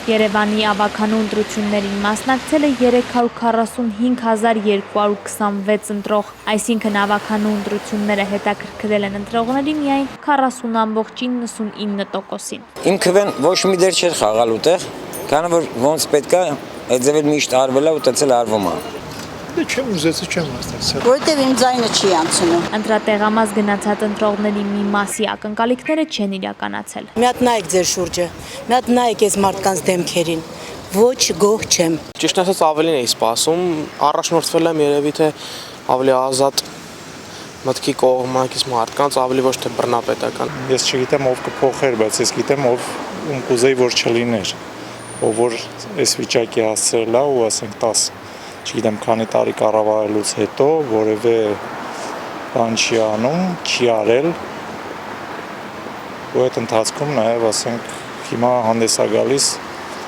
Երևանի ավականու ընտրություններին մասնակցել է 345,226 ընտրող, այսինքն ավականու ընտրությունները հետաքրքրել են ընտրողների միայն 40,99%-ին։ Իմ քվեն ոչ մի դեր չէր խաղալ ուտեղ, քանի որ ոնց պետք է այդ ձևել միշտ արվել է ու տեցել արվում է։ Դե չեմ ուզեցի, չեմ հասցրել։ Որտեւ իմ ձայնը չի անցնում։ Ընտրատեղամաս գնացած ընտրողների մի մասի ակնկալիքները չեն իրականացել։ Մի հատ նայեք ձեր շուրջը, մի հատ նայեք այս մարդկանց դեմքերին։ Ոչ գոհ չեմ։ Ճիշտ ասած ավելին էի սպասում, առաջնորդվել եմ երևի թե ավելի ազատ մտքի կողմնակից մարդկանց, ավելի ոչ թե բռնապետական։ Ես չգիտեմ ով կփոխեր, բայց ես գիտեմ ով ում կուզեի որ չլիներ, ով որ այս վիճակի հասցրել է ու ասենք 10 չգիտեմ քանի տարի կառավարելուց հետո որևէ բան չի անում, չի արել ու այդ ընթացքում նաև ասենք հիմա հանդես է գալիս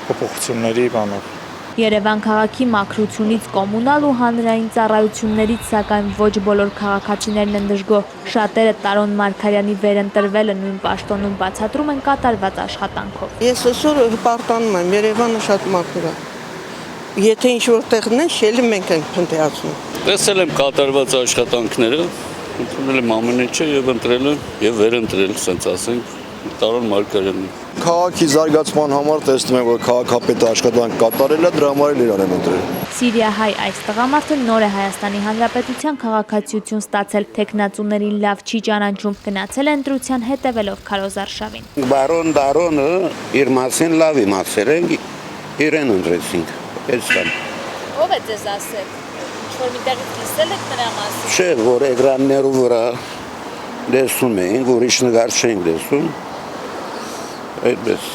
փոփոխությունների բանով։ Երևան քաղաքի մաքրությունից կոմունալ ու հանրային ծառայություններից սակայն ոչ բոլոր քաղաքացիներն են դժգոհ։ Շատերը Տարոն Մարգարյանի վերընտրվելը նույն պաշտոնում բացատրում են կատարված աշխատանքով։ Ես այսօր հպարտանում եմ, Երևանը շատ մաքուր է։ Եթե ինչ-որ տեղն է, շելի մենք ենք փնտրացնում։ Տեսել եմ կատարված աշխատանքները, ընդունել եմ ամեն ինչը եւ ընտրել եմ եւ վերընտրել, ասենք ասենք Տարոն Մարգարյանին։ Քաղաքի զարգացման համար տեսնում եմ, որ քաղաքապետը աշխատանք կատարել է, դրա համար էլ իրան եմ ընտրել։ Սիրիահայ այս տղամարդը նոր է Հայաստանի Հանրապետության քաղաքացիություն ստացել, թեկնածուներին լավ չի ճանաչում, գնացել է ընտրության հետևելով Քարոզ Արշավին։ Բարոն Դարոնը իր մասին լավ իմացել են, իրեն ընտրեցինք։ Ո՞վ է ձեզ ասել։ Ինչ-որ միտեղից լսել եք նրա մասին։ Չէ, որ էկրաններով վրա լսում էինք, ուրիշ նկար չենք լսում։ Այդպես։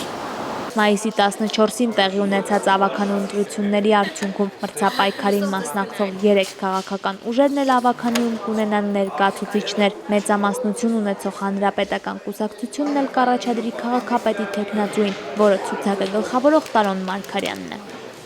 Մայիսի 14-ին տեղի ունեցած ավականու ընտրությունների արդյունքում մրցապայքարին մասնակցող 3 քաղաքական ուժերն էլ ավականիում կունենան ներկայացուցիչներ։ Մեծամասնություն ունեցող հանրապետական կուսակցությունն էլ կառաջադրի քաղաքապետի թեկնածուին, որը ցուցակը գլխավորող Տարոն Մարգարյանն է։